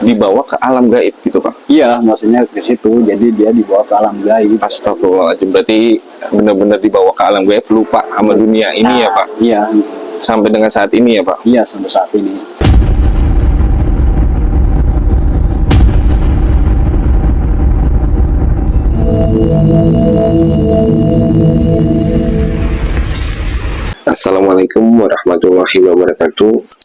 dibawa ke alam gaib gitu Pak? Iya, maksudnya ke situ. Jadi dia dibawa ke alam gaib. Astagfirullahaladzim, berarti benar-benar dibawa ke alam gaib, lupa sama dunia ini ya Pak? Iya. Sampai dengan saat ini ya Pak? Iya, sampai saat ini. Assalamualaikum warahmatullahi wabarakatuh.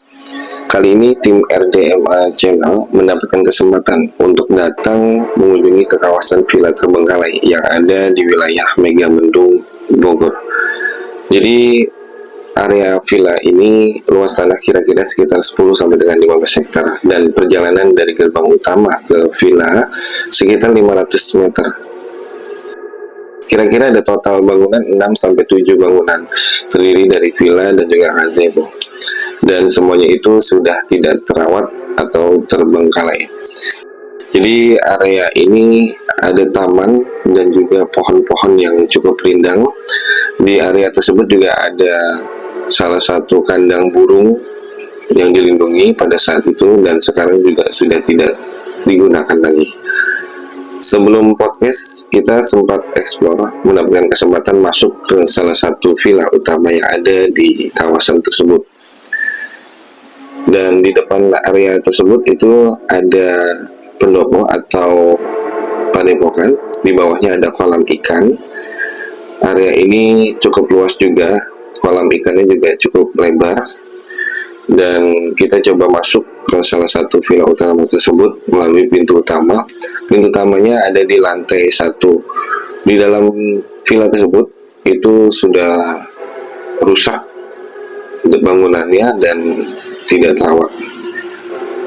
Kali ini tim RDMA Channel mendapatkan kesempatan untuk datang mengunjungi ke kawasan Villa Terbengkalai yang ada di wilayah Megamendung, Bogor. Jadi area villa ini luas tanah kira-kira sekitar 10 sampai dengan 15 hektar dan perjalanan dari gerbang utama ke villa sekitar 500 meter. Kira-kira ada total bangunan 6-7 bangunan, terdiri dari villa dan juga gazebo. Dan semuanya itu sudah tidak terawat atau terbengkalai. Jadi area ini ada taman dan juga pohon-pohon yang cukup rindang. Di area tersebut juga ada salah satu kandang burung yang dilindungi pada saat itu dan sekarang juga sudah tidak digunakan lagi. Sebelum podcast, kita sempat explore, mendapatkan kesempatan masuk ke salah satu villa utama yang ada di kawasan tersebut. Dan di depan area tersebut itu ada pendopo atau padepokan, di bawahnya ada kolam ikan. Area ini cukup luas juga, kolam ikannya juga cukup lebar. Dan kita coba masuk ke salah satu villa utama tersebut melalui pintu utama. Pintu utamanya ada di lantai 1. Di dalam villa tersebut itu sudah rusak bangunannya dan tidak terawat.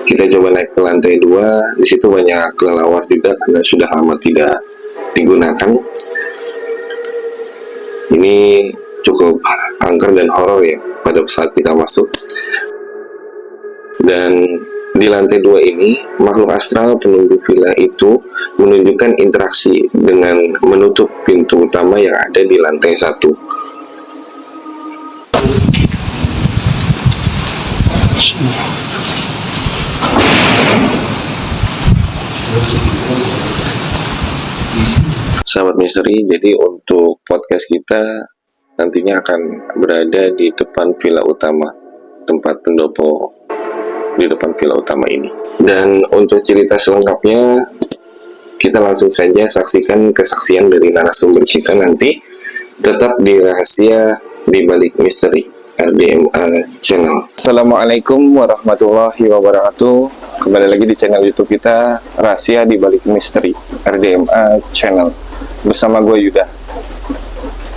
Kita coba naik ke lantai 2. Di situ banyak kelelawar juga karena sudah lama tidak digunakan. Ini cukup angker dan horor ya pada saat kita masuk. Dan di lantai 2 ini makhluk astral penunggu villa itu menunjukkan interaksi dengan menutup pintu utama yang ada di lantai 1. Sahabat misteri, jadi untuk podcast kita nantinya akan berada di depan villa utama, tempat pendopo di depan villa utama ini. Dan untuk cerita selengkapnya kita langsung saja saksikan kesaksian dari narasumber kita nanti, tetap di Rahasia di Balik Misteri RDMA Channel. Assalamualaikum warahmatullahi wabarakatuh. Kembali lagi di channel YouTube kita, Rahasia di Balik Misteri RDMA Channel, bersama gue Yuda.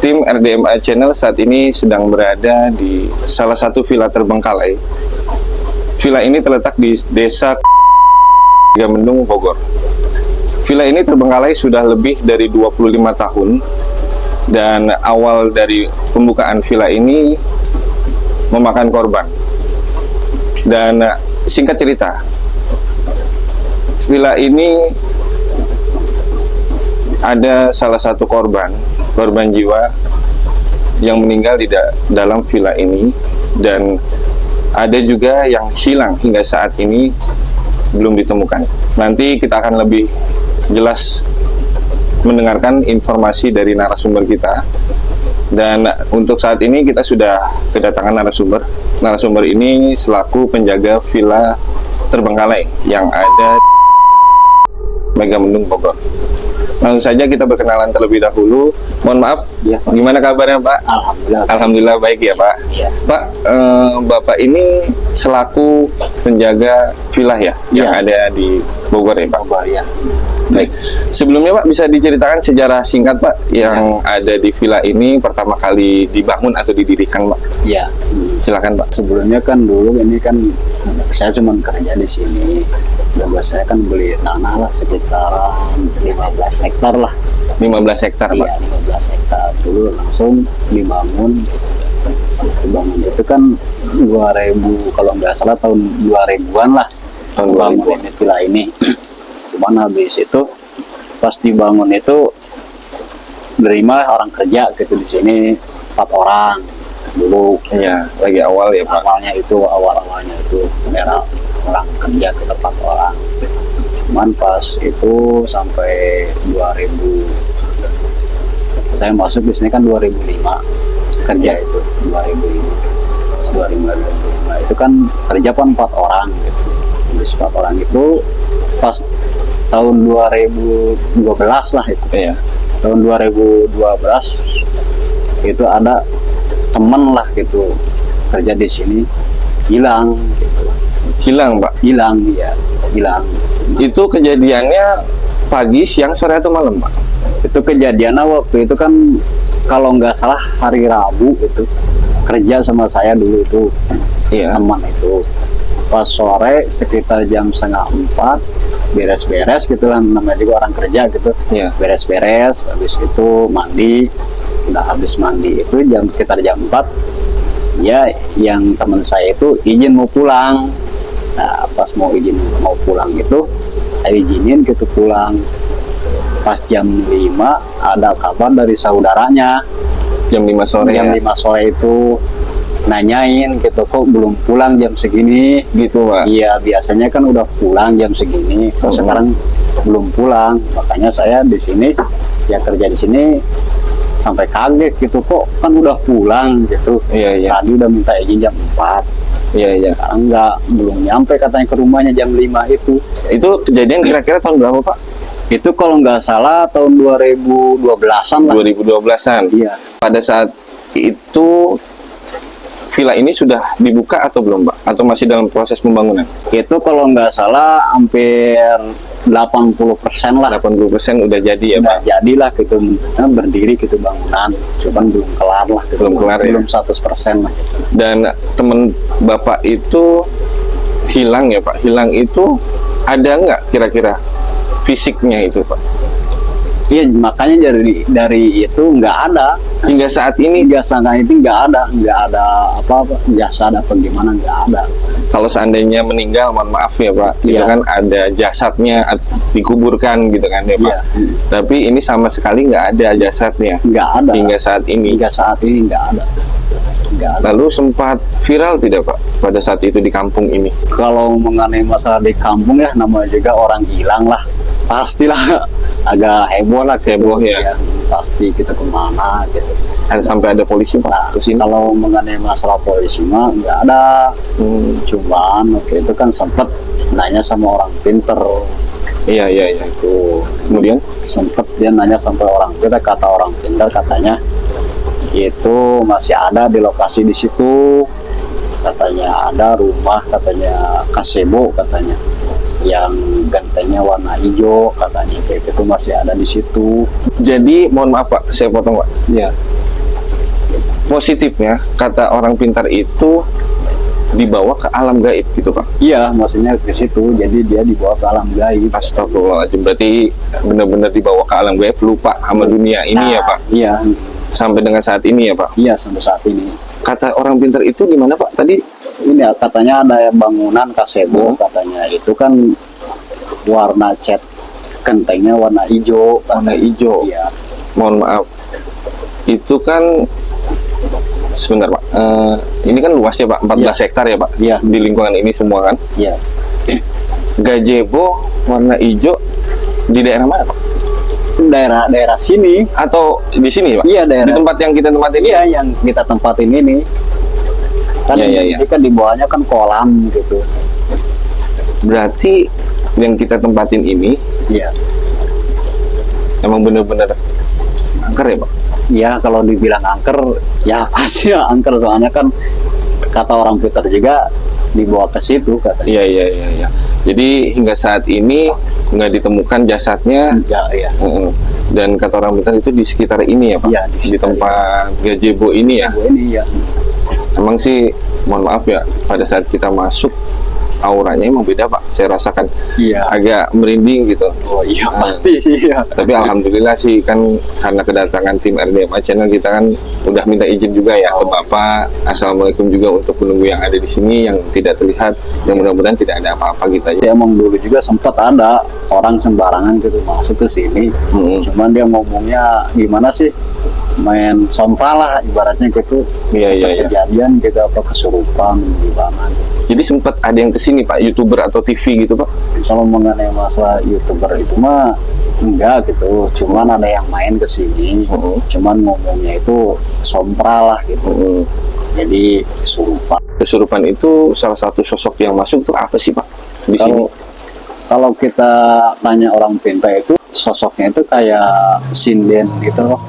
Tim RDMA Channel saat ini sedang berada di salah satu villa terbengkalai. Villa ini terletak di desa Megamendung, Bogor. Villa ini terbengkalai sudah lebih dari 25 tahun. Dan awal dari pembukaan villa ini memakan korban. Dan singkat cerita, villa ini ada salah satu korban jiwa yang meninggal di dalam villa ini, dan ada juga yang hilang hingga saat ini belum ditemukan. Nanti kita akan lebih jelas mendengarkan informasi dari narasumber kita. Dan untuk saat ini kita sudah kedatangan narasumber. Narasumber ini selaku penjaga villa terbengkalai yang ada Megamendung, Bogor. Langsung saja kita berkenalan terlebih dahulu. Mohon maaf, ya, gimana kabarnya Pak? Alhamdulillah. Alhamdulillah baik ya Pak. Ya. Pak, Bapak ini selaku penjaga villa ya, yang ada di Bogor ya Pak? Bogor ya. Baik. Sebelumnya Pak, bisa diceritakan sejarah singkat Pak yang ada di villa ini pertama kali dibangun atau didirikan Pak? Iya. Silakan Pak. Sebelumnya kan dulu ini kan saya cuma kerja di sini. Dan saya kan beli tanah lah sekitaran 15 hektar lah. 15 hektar Pak? Iya, 15 hektar. Dulu langsung dibangun. Dibangun itu kan 2000, kalau nggak salah tahun 2000-an lah. Tahun 2000 ini villa ini. Cuman habis itu pas dibangun itu nerima orang kerja gitu di sini 4 orang dulu. Iya, lagi awal ya Pak. Awalnya itu era orang kerja ke tempat orang. Cuman pas itu sampai 2000, saya masuk di sini kan 2005 kerja itu 2005 itu kan kerja kan 4 orang gitu. Habis 4 orang itu pas tahun 2012 lah itu ya. Tahun 2012 itu ada temen lah gitu kerja di sini hilang gitu. Hilang, Pak? Hilang. Itu kejadiannya pagi, siang, sore atau malam, Pak? Itu kejadiannya waktu itu kan kalau nggak salah hari Rabu itu kerja sama saya dulu itu teman itu. Pas sore sekitar jam 3:30 beres-beres gitu kan, namanya juga orang kerja gitu. Beres-beres, habis itu mandi. Udah habis mandi itu sekitar jam 4 ya, yang teman saya itu izin mau pulang. Nah pas mau pulang itu saya izinin gitu pulang. Pas jam 5 ada kabar dari saudaranya. Jam 5 sore. Jam 5 sore itu nanyain gitu, kok belum pulang jam segini gitu, Pak? Iya, biasanya kan udah pulang jam segini, kok sekarang belum pulang. Makanya saya di sini ya kerja di sini sampai kaget gitu, kok kan udah pulang gitu. Tadi udah minta izin jam 4. Sekarang belum nyampe katanya ke rumahnya jam 5 itu. Itu kejadian kira-kira tahun berapa, Pak? Itu kalau nggak salah tahun 2012-an lah. 2012-an? Iya. Pada saat itu villa ini sudah dibuka atau belum, Pak? Atau masih dalam proses pembangunan? Itu kalau nggak salah hampir 80% lah. 80% udah jadi ya, Pak? Jadilah gitu, berdiri gitu bangunan. Cuman belum kelar lah. Gitu. Belum kelar belum 100% lah. Gitu. Dan teman Bapak itu hilang ya, Pak? Hilang itu ada nggak kira-kira fisiknya itu, Pak? Iya, makanya dari itu nggak ada. Hingga saat ini? Hingga saat ini nggak ada apa-apa, jasad apa gimana, nggak ada. Kalau seandainya meninggal, mohon maaf ya, Pak, itu kan ada jasadnya dikuburkan gitu kan ya, Pak? Tapi ini sama sekali nggak ada jasadnya? Nggak ada. Hingga saat ini? Hingga saat ini nggak ada. Lalu sempat viral tidak, Pak, pada saat itu di kampung ini? Kalau mengenai masalah di kampung ya, namanya juga orang hilang lah, pastilah agak heboh lah. Heboh ya? Pasti kita kemana gitu. Sampai ada polisi, Pak? Nah, kalau mengenai masalah polisi mah nggak ada. Cuman waktu itu kan sempat nanya sama orang pinter. Iya. Itu kemudian sempat dia nanya sampai orang pinter, kata orang pinter katanya itu masih ada di lokasi di situ, katanya ada rumah, katanya kasebo, katanya yang gentengnya warna hijau, katanya kayak itu masih ada di situ. Jadi mohon maaf, Pak, saya potong, Pak. Iya. Positifnya kata orang pintar itu dibawa ke alam gaib gitu, Pak? Iya, maksudnya ke situ, jadi dia dibawa ke alam gaib. Astagfirullahaladzim, berarti benar-benar dibawa ke alam gaib, lupa sama dunia ini ya, Pak? Iya. Sampai dengan saat ini ya, Pak? Iya, sampai saat ini. Kata orang pintar itu gimana, Pak, tadi? Ini katanya ada bangunan kasebo, katanya itu kan warna cat gentengnya warna hijau. Warna hijau? Iya. Mohon maaf, itu kan sebentar, Pak, ini kan luas ya, Pak, 14 hektar ya, Pak? Iya. Di lingkungan ini semua kan? Iya. Gazebo warna hijau di daerah mana, Pak? Daerah sini. Atau di sini, Pak? Iya, daerah. Di tempat yang kita tempatin? Iya, yang kita tempatin ini. Kan iya. kan di bawahnya kan kolam gitu. Berarti yang kita tempatin ini emang bener-bener angker ya, Pak? Iya, kalau dibilang angker ya pasti ya angker, soalnya kan kata orang pintar juga dibawa ke situ katanya. Iya. Jadi hingga saat ini nggak ditemukan jasadnya. Iya. Dan kata orang pintar itu di sekitar ini ya, Pak? Iya, di tempat gazebo ini ya? Emang sih, mohon maaf ya, pada saat kita masuk auranya emang beda, Pak. Saya rasakan agak merinding gitu. Oh iya, pasti sih ya. Tapi alhamdulillah sih, kan karena kedatangan tim RDMA Channel, kita kan udah minta izin juga ya ke Bapak. Assalamualaikum juga untuk penunggu yang ada di sini yang tidak terlihat, yang mudah-mudahan tidak ada apa-apa gitu aja. Emang dulu juga sempat ada orang sembarangan gitu masuk ke sini. Cuman dia ngomongnya gimana sih, main sompral lah ibaratnya gitu. Iya. Kejadian gitu apa kesurupan gimana. Jadi sempat ada yang kesini Pak, YouTuber atau TV gitu Pak? Kalau mengenai masalah YouTuber itu mah enggak gitu, cuman ada yang main ke sini, cuman ngomongnya itu sompral lah gitu. Jadi kesurupan. Kesurupan itu salah satu sosok yang masuk tuh apa sih Pak di sini? Kalau kita tanya orang pinta itu sosoknya itu kayak sinden gitu loh,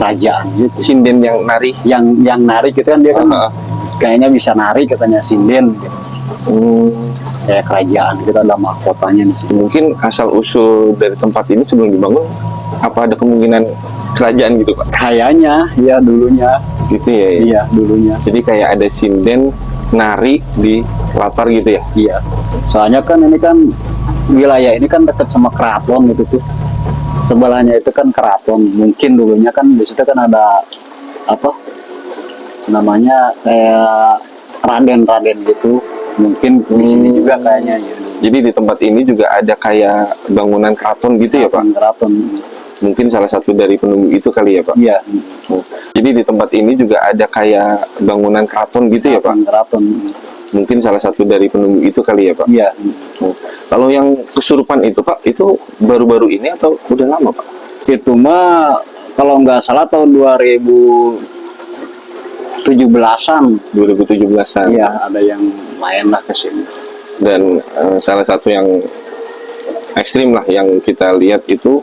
kerajaan gitu. Sinden yang nari? Yang nari gitu kan dia kan kayaknya bisa nari katanya sinden gitu. Kayak kerajaan kita ada mahkotanya di sini. Mungkin asal usul dari tempat ini sebelum dibangun apa ada kemungkinan kerajaan gitu Pak? Kayaknya ya dulunya. Gitu ya? Iya dulunya. Jadi kayak ada sinden nari di latar gitu ya? Iya. Soalnya kan ini kan wilayah ini kan dekat sama keraton gitu tuh. Sebelahnya itu kan keraton. Mungkin dulunya kan di situ kan ada apa namanya kayak raden-raden gitu. Mungkin di sini juga kayaknya ya. Jadi di tempat ini juga ada kayak bangunan keraton gitu ya Pak? Keraton. Mungkin salah satu dari penunggu itu kali ya Pak? Iya. Jadi di tempat ini juga ada kayak bangunan keraton gitu ya Pak? Keraton. Mungkin salah satu dari penunggu itu kali ya Pak? Iya. Kalau yang kesurupan itu Pak, itu baru-baru ini atau udah lama Pak? Itu mah kalau nggak salah tahun 2017-an. 2017-an. Iya, ada yang main lah ke sini. Dan salah satu yang ekstrim lah yang kita lihat itu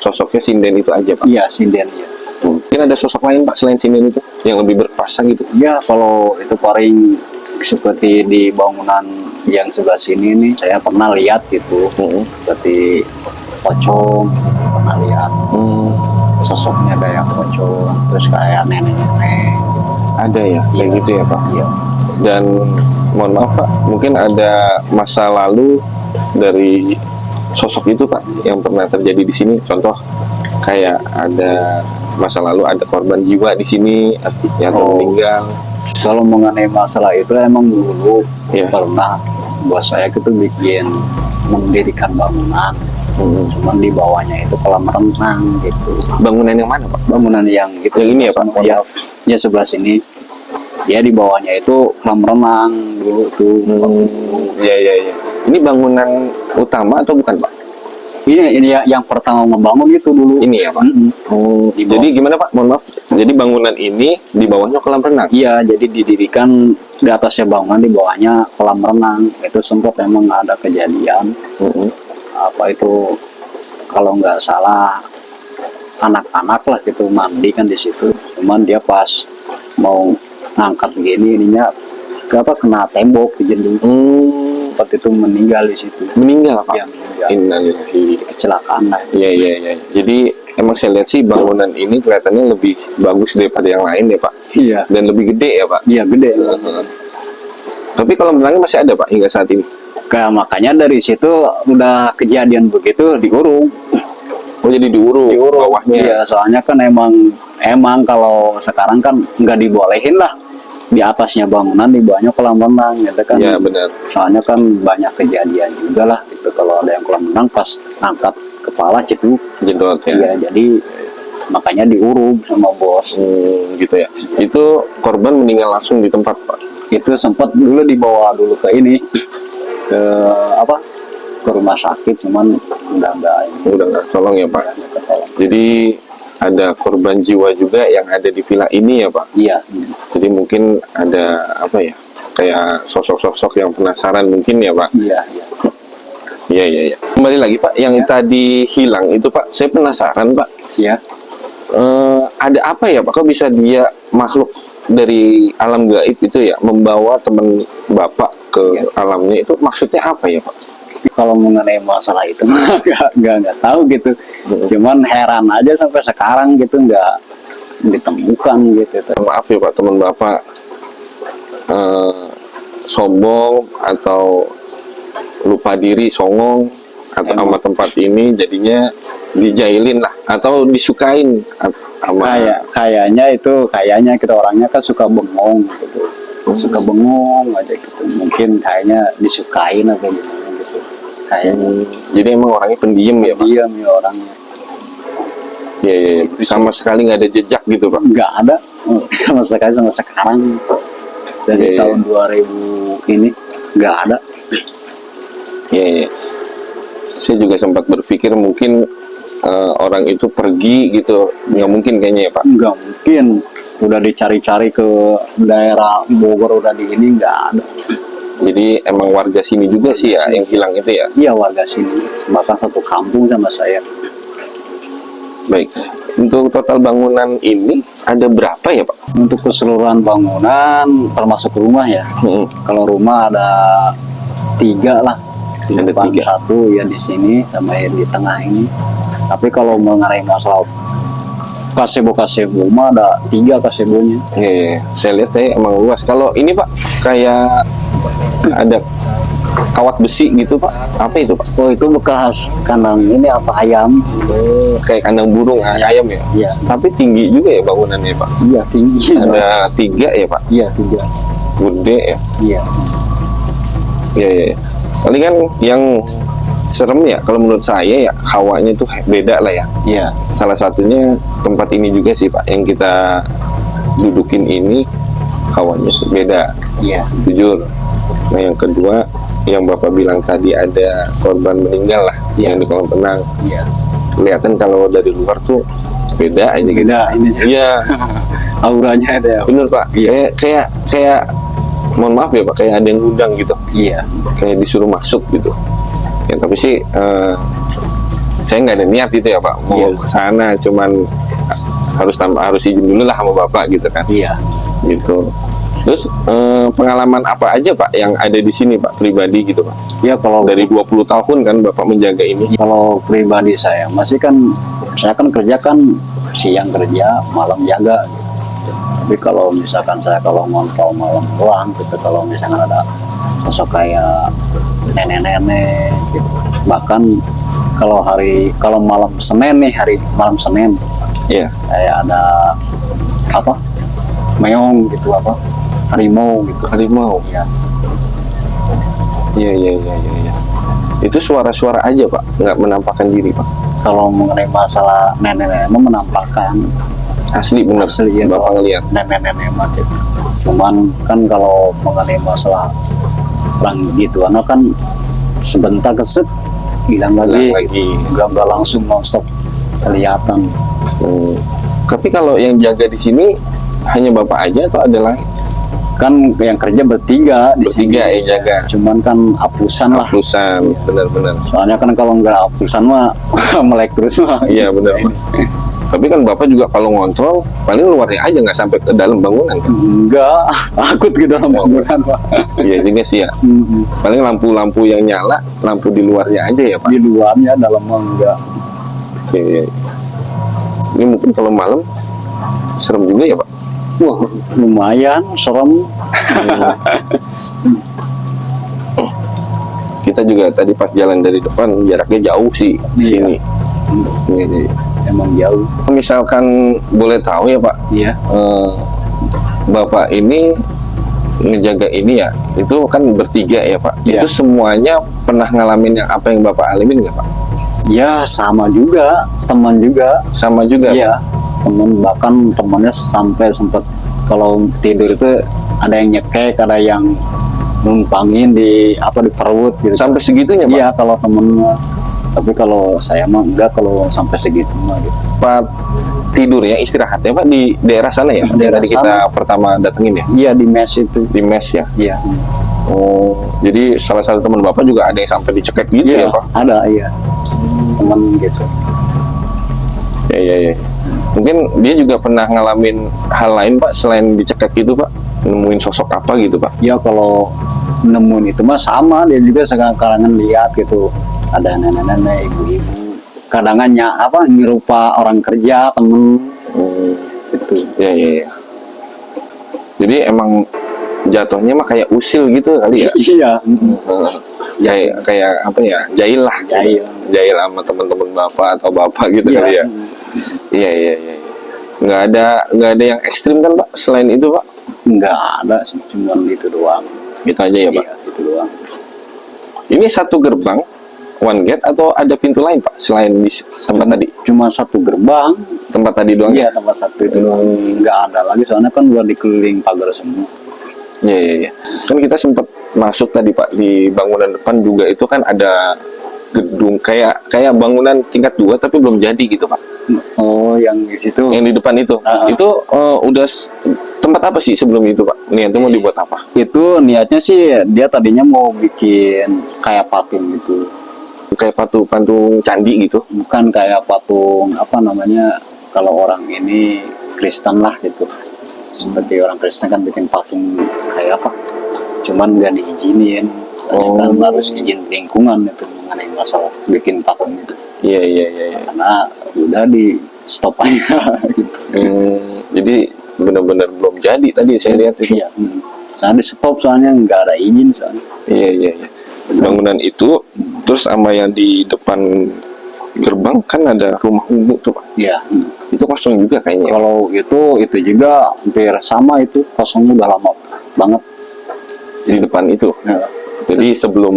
sosoknya sinden itu aja Pak? Iya, sinden ya. Mungkin ada sosok lain Pak selain sinden itu yang lebih berkuasa gitu? Ya, kalau itu paling seperti di bangunan yang sebelah sini nih, saya pernah lihat gitu. Seperti pocong, pernah lihat. Sosoknya kayak pocong, terus kayak nenek-nenek. Ada ya, kayak gitu ya Pak? Iya. Dan mohon maaf Pak, mungkin ada masa lalu dari sosok itu Pak yang pernah terjadi di sini. Contoh kayak ada masa lalu ada korban jiwa di sini yang meninggal. Kalau mengenai masalah itu emang dulu Ya. pernah buat saya itu bikin mendirikan bangunan. Cuman di bawahnya itu kolam renang gitu. Bangunan yang mana Pak? Bangunan yang itu Yang ini ya, Pak? Ya, ya sebelah sini. Ya di bawahnya itu kolam renang dulu tuh. Iya. Ini bangunan utama atau bukan Pak? Ini yang pertama membangun itu dulu. Ini ya Pak? Di bawah. Jadi gimana Pak? Mohon maaf. Jadi bangunan ini di bawahnya kolam renang? Iya, jadi didirikan di atasnya bangunan, di bawahnya kolam renang. Itu sempat emang ada kejadian. Apa itu kalau nggak salah anak-anak lah gitu mandi kan di situ. Cuman dia pas mau ngangkat gini ininya kena tembok di jendung. Seperti itu meninggal di situ. Meninggal Pak? Ya, meninggal. Innalillahi. Kecelakaan lah. Iya. Jadi emang saya lihat sih bangunan ini kelihatannya lebih bagus daripada yang lain ya Pak? Iya. Dan lebih gede ya Pak? Iya gede. Tapi kalau renangnya masih ada Pak hingga saat ini? Kayak makanya dari situ udah kejadian begitu diurung. Oh jadi diurung bawahnya? Iya, soalnya kan emang kalau sekarang kan nggak dibolehin lah di atasnya bangunan, di bawahnya kolam renang gitu kan. Iya benar. Soalnya kan banyak kejadian juga lah gitu kalau ada yang kolam renang pas angkat kepala jeduk. Jedot ya? Iya, jadi makanya diurung sama bos. Gitu ya. Itu korban meninggal langsung di tempat Pak? Itu sempat dulu dibawa dulu ke ini ke rumah sakit, cuman udah nggak tolong ya Pak. Jadi ada korban jiwa juga yang ada di villa ini ya Pak? Iya. Jadi mungkin ada kayak sosok-sosok yang penasaran mungkin ya Pak? Iya. Iya. Kembali lagi Pak, yang tadi hilang itu Pak, saya penasaran Pak. Iya. Ada apa ya Pak? Kok bisa dia makhluk dari alam gaib itu ya membawa teman Bapak ke alamnya, itu maksudnya apa ya Pak? Kalau mengenai masalah itu nggak tahu gitu. Cuman heran aja sampai sekarang gitu nggak ditemukan gitu. Maaf ya Pak, teman Bapak sombong atau lupa diri, songong atau sama tempat ini jadinya dijailin lah atau disukain sama kayaknya kita orangnya kan suka bengong gitu. Suka bengong aja gitu. Mungkin kayaknya disukain atau gimana gitu. Kayaknya. Jadi emang orangnya pendiam ya Pak? Pendiam ya orangnya. Iya, iya, iya. Sama sekali nggak ada jejak gitu Pak. Nggak ada sama sekali sama sekarang. Dari Iya, iya. tahun 2000 ini nggak ada. Iya, iya. Saya juga sempat berpikir mungkin orang itu pergi gitu, nggak mungkin kayaknya ya Pak. Nggak mungkin. Udah dicari-cari ke daerah Bogor, udah di ini nggak ada. Jadi emang warga sini juga sih ya yang hilang itu ya. Iya, warga sini, bahkan satu kampung sama saya. Baik. Untuk total bangunan ini ada berapa ya Pak? Untuk keseluruhan bangunan termasuk rumah ya. Hmm. Kalau rumah ada 3 lah. Di Ada depan 3. 1 ya di sini sama yang di tengah ini. Tapi kalau mengenai masalah kasebo mah ada 3 kasebonya. Iya, iya. Saya lihat emang luas. Kalau ini Pak kayak ada kawat besi gitu Pak. Apa itu Pak? Oh, itu bekas kandang ini apa ayam? Kayak kandang burung, ayam ya. Iya, Tapi tinggi juga ya bangunannya Pak. iya tinggi. Ada 3 ya Pak. Iya 3. Gede ya. Iya. Iya, iya. Paling kan yang serem ya kalau menurut saya ya hawanya tuh beda lah ya. Iya. Salah satunya tempat ini juga sih Pak yang kita dudukin ini hawanya beda, Iya. jujur. Nah yang kedua yang Bapak bilang tadi ada korban meninggal lah yang di kolam renang. Iya. Kelihatan kalau dari luar tuh beda aja gitu. Beda ini. Iya, Auranya ada ya. bener Pak. Iya. Kayak mohon maaf ya Pak, kayak ada yang ngundang gitu. Iya. Kayak disuruh masuk gitu. Ya tapi sih saya nggak ada niat gitu ya Pak mau Iya. ke sana, cuman harus izin dulu lah sama Bapak gitu kan. Iya. Gitu. Terus pengalaman apa aja Pak yang ada di sini Pak pribadi gitu Pak? Ya kalau Dari 20 tahun kan Bapak menjaga ini. kalau pribadi saya masih kan saya kan kerja kan siang kerja, malam jaga. Tapi kalau misalkan saya kalau ngontrol malam pulang gitu, kalau misalkan ada sosok kayak nenek-nenek gitu. Bahkan kalau malam Senin nih, hari malam Senin Iya. kayak ada apa? Meong gitu apa? Harimau gitu. Harimau. Ya. Iya, iya, iya, iya, iya. Itu suara-suara aja Pak, nggak menampakkan diri Pak. Kalau mengenai masalah nenek-nenek mah menampakkan Asli bener. Asli, ya, Bapak kalau ngeliat. nenek-nenek mah gitu. Cuman kan kalau mengenai masalah orang gitu, anak kan sebentar keset hilang lagi, nggak langsung nonstop kelihatan. Tapi kalau yang jaga di sini hanya Bapak aja atau ada lain? Kan yang kerja bertiga di Bertiga sini. yang jaga. Cuman kan apusan lah. Apusan, benar-benar. Soalnya kan kalau nggak apusan mah melek terus mah. Iya benar Pak. Tapi kan Bapak juga kalau ngontrol paling luarnya aja, nggak sampai ke dalam bangunan kan? Enggak, takut ke dalam bangunan pak. Iya juga sih ya. Paling lampu-lampu yang nyala, lampu di luarnya aja ya Pak. Di luarnya, dalam mah enggak. Iya. Ini mungkin kalau malam serem juga ya Pak. Wah, lumayan serem. Kita juga tadi pas jalan dari depan jaraknya jauh sih di Iya. sini. Iya. Emang jauh. Misalkan boleh tahu ya Pak, Iya. Bapak ini ngejaga ini ya, itu kan bertiga ya Pak. Iya. Itu semuanya pernah ngalamin yang apa yang Bapak alamin nggak Pak? Ya sama juga, teman juga. Sama juga. Iya, teman, bahkan temannya sampai sempat kalau tidur itu ada yang nyekek, ada yang numpangin di perut gitu. Sampai segitunya Pak? Iya, kalau temennya. Tapi kalau saya mah enggak, kalau sampai segitu mah gitu. Pak tidurnya, istirahatnya Pak di daerah sana ya? Daerah Tadi kita pertama datengin ya? Iya, di mes itu. Di mes ya? Iya. Oh, jadi salah satu teman Bapak juga ada yang sampai dicekek gitu Iya, ya Pak? ada, iya. Teman gitu. Ya. Mungkin dia juga pernah ngalamin hal lain Pak selain dicekek gitu Pak? Nemuin sosok apa gitu Pak? Ya kalau nemuin itu mah sama, dia juga sekarang lihat gitu. Ada nenek-nenek, ibu-ibu. Kadangannya nyerupa orang kerja, temen gitu. Ya. Jadi emang jatuhnya mah kayak usil gitu kali ya? Iya. Kayak apa ya? Jahil lah. Jahil sama teman-teman Bapak atau Bapak gitu Iya. kali ya? Iya. Nggak ada yang ekstrim kan Pak selain itu Pak? Enggak ada, cuma gitu doang. Gitu aja ya Pak? Iya, gitu doang. Ini satu gerbang one gate atau ada pintu lain Pak selain di tempat tadi? Cuma satu gerbang. Tempat tadi doang? Iya, tempat satu itu doang. Nggak ada lagi, soalnya kan udah dikeliling pagar semua. Iya, iya, iya. Kan kita sempat masuk tadi Pak, di bangunan depan juga itu kan ada gedung kayak bangunan tingkat 2 tapi belum jadi gitu Pak. Oh, yang di situ. Yang di depan itu. Itu udah tempat apa sih sebelum itu Pak? Niatnya mau dibuat apa? Itu niatnya sih dia tadinya mau bikin kayak patung gitu. Kayak patung candi gitu. Bukan kayak patung apa namanya, kalau orang ini Kristen lah gitu. Seperti orang Kristen kan bikin patung kayak apa, cuman nggak diizinin. Soalnya kan harus izin lingkungan itu mengenai masalah bikin patung itu. Iya, iya, iya, iya. Karena udah di stop aja gitu. Jadi benar-benar belum jadi tadi saya lihat itu. Iya. Soalnya di stop, soalnya nggak ada izin soalnya. Iya, iya, iya. Bangunan itu terus sama yang di depan gerbang kan ada rumah umum tuh Pak. Iya. Itu kosong juga kayaknya. Kalau itu juga hampir sama, itu kosongnya udah lama banget Di depan itu. ya. Jadi sebelum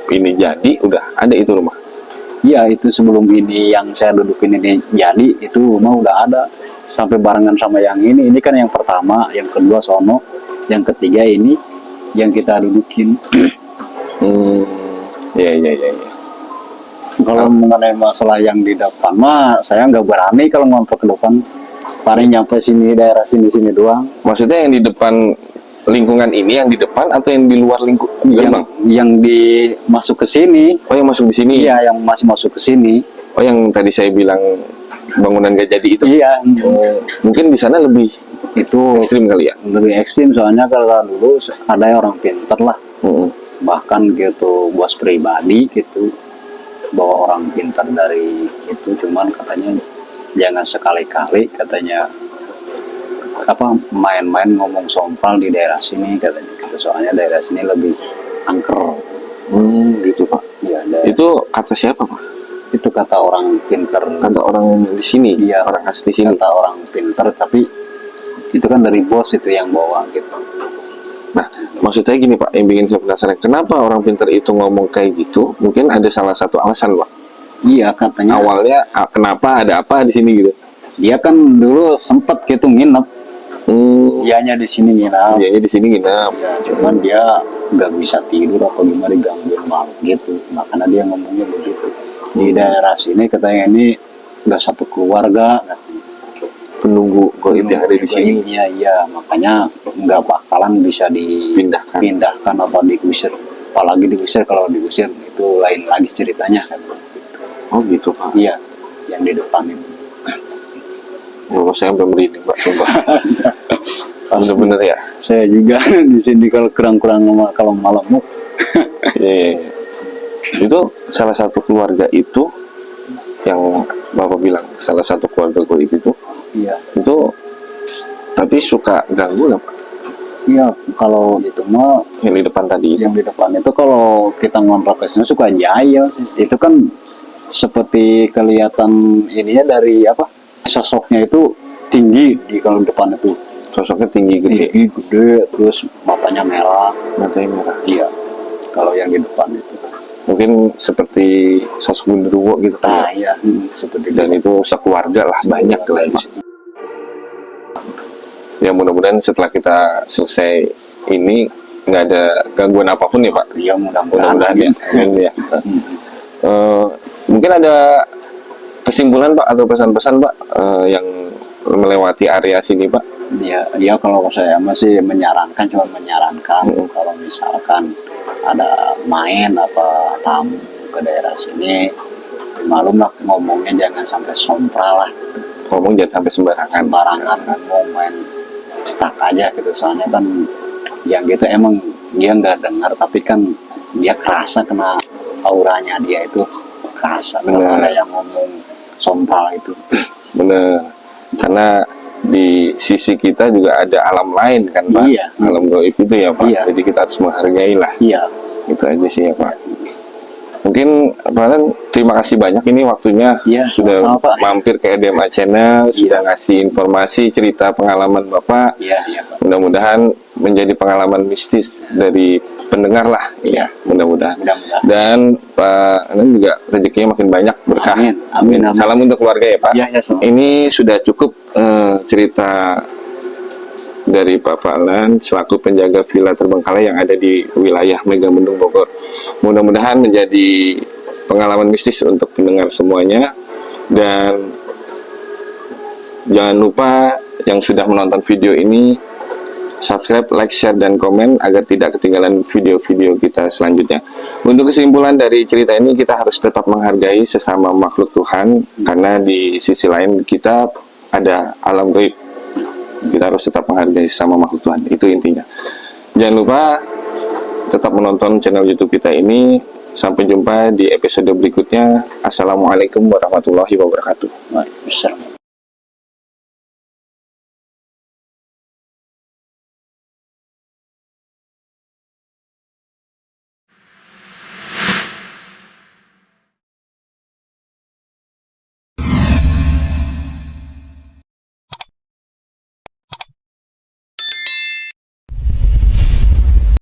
ini jadi udah ada itu rumah. Iya, itu sebelum ini yang saya dudukin ini jadi, itu rumah udah ada sampai barengan sama yang ini. Ini kan yang pertama, yang kedua sono, yang ketiga ini yang kita dudukin. Iya, iya, iya, iya. Kalau mengenai masalah yang di depan mah saya nggak berani kalau ngontrak ke depan. Paling nyampe sini, daerah sini doang. Maksudnya yang di depan lingkungan ini, yang di depan atau yang di luar gerbang? Yang masuk ke sini. Oh, yang masuk di sini. Iya, yang masih masuk ke sini. Oh, yang tadi saya bilang bangunan gak jadi itu. Iya. Mungkin di sana lebih Itu ekstrim kali ya. lebih ekstrim, soalnya kalau dulu ada orang pinter lah. Bahkan gitu bos pribadi gitu bawa orang pintar dari itu, cuman katanya jangan sekali-kali katanya apa main-main ngomong sompral di daerah sini katanya gitu, soalnya daerah sini lebih angker. Gitu Pak. Ya, Itu kata siapa Pak? itu kata orang pintar. Kata orang di sini. Iya, orang asli sini. Kata orang pintar, tapi itu kan dari bos itu yang bawa gitu. Nah, maksud saya gini Pak, yang bikin saya penasaran, kenapa orang pintar itu ngomong kayak gitu? Mungkin ada salah satu alasan Pak. Iya, katanya Awalnya kenapa, ada apa di sini gitu? dia kan dulu sempet gitu nginep. Dianya di sini nginep. Dia di sini nginep. Ya, cuman dia nggak bisa tidur apa gimana, digangguin malam gitu. Makanya dia ngomongnya begitu. Di daerah sini katanya ini nggak satu keluarga. Penunggu goib yang ada di sini. Iya, makanya nggak bakalan bisa dipindahkan apa diusir. Apalagi diusir, kalau diusir itu lain lagi ceritanya. Oh gitu Pak. Iya, yang di depan itu. Oh, saya sampai merinding Pak, sumpah. Bener-bener ya. Saya juga di sini kalau kurang-kurang kalau malam. Iya. Itu salah satu keluarga itu yang Bapak bilang, salah satu keluarga goib itu. Iya. Itu tapi suka ganggu nggak Pak? Iya, kalau itu mah Yang di depan tadi. yang di depan itu kalau kita ngontrak ke sini suka jahil. Itu kan seperti kelihatan ininya dari apa? Sosoknya itu tinggi di kalau depan itu. Sosoknya tinggi Gede, terus matanya merah. matanya merah. Iya. Kalau yang di depan itu. Mungkin seperti sosok genderuwo gitu Nah, kan. iya, seperti Dan itu sekeluarga lah, banyak lah Pak. Ya mudah-mudahan setelah kita selesai ini nggak ada gangguan apapun ya Pak. Iya, Mudah-mudahan ya. Amin ya. Mungkin ada kesimpulan Pak atau pesan-pesan Pak yang melewati area sini Pak? Ya kalau saya masih menyarankan, cuma menyarankan kalau misalkan ada main apa tamu ke daerah sini, malum lah ngomongnya jangan sampai sompral lah. Ngomong jangan sampai sembarangan. Ngomong main cetak aja gitu, soalnya kan yang gitu emang dia nggak dengar, tapi kan dia kerasa kena auranya, dia itu kerasa kalau ada yang ngomong sompral itu. Bener, karena di sisi kita juga ada alam lain kan Pak. Iya. Alam gaib itu ya Pak. Iya. Jadi kita harus menghargai lah. Iya. Itu aja sih ya Pak. Mungkin Pak Nan, terima kasih banyak ini waktunya. Iya, sudah sama-sama, Pak. mampir ke EDMA Channel, sudah ngasih informasi, cerita pengalaman Bapak. Iya, Pak. Mudah-mudahan menjadi pengalaman mistis dari pendengar lah, ya mudah-mudahan. Mudah-mudahan. Dan Pak Anan juga rezekinya makin banyak, berkah. Amin. Amin. Amin. Salam untuk keluarga ya Pak. Ya, ya, sama. Ini sudah cukup cerita dari Pak Anan selaku penjaga Villa Terbengkalai yang ada di wilayah Megamendung Bogor. Mudah-mudahan menjadi pengalaman mistis untuk pendengar semuanya. Dan jangan lupa yang sudah menonton video ini subscribe, like, share, dan komen agar tidak ketinggalan video-video kita selanjutnya. Untuk kesimpulan dari cerita ini, kita harus tetap menghargai sesama makhluk Tuhan, karena di sisi lain kita ada alam gaib. Kita harus tetap menghargai sesama makhluk Tuhan, itu intinya. Jangan lupa tetap menonton channel YouTube kita ini. Sampai jumpa di episode berikutnya. Assalamualaikum warahmatullahi wabarakatuh. Waalaikumsalam.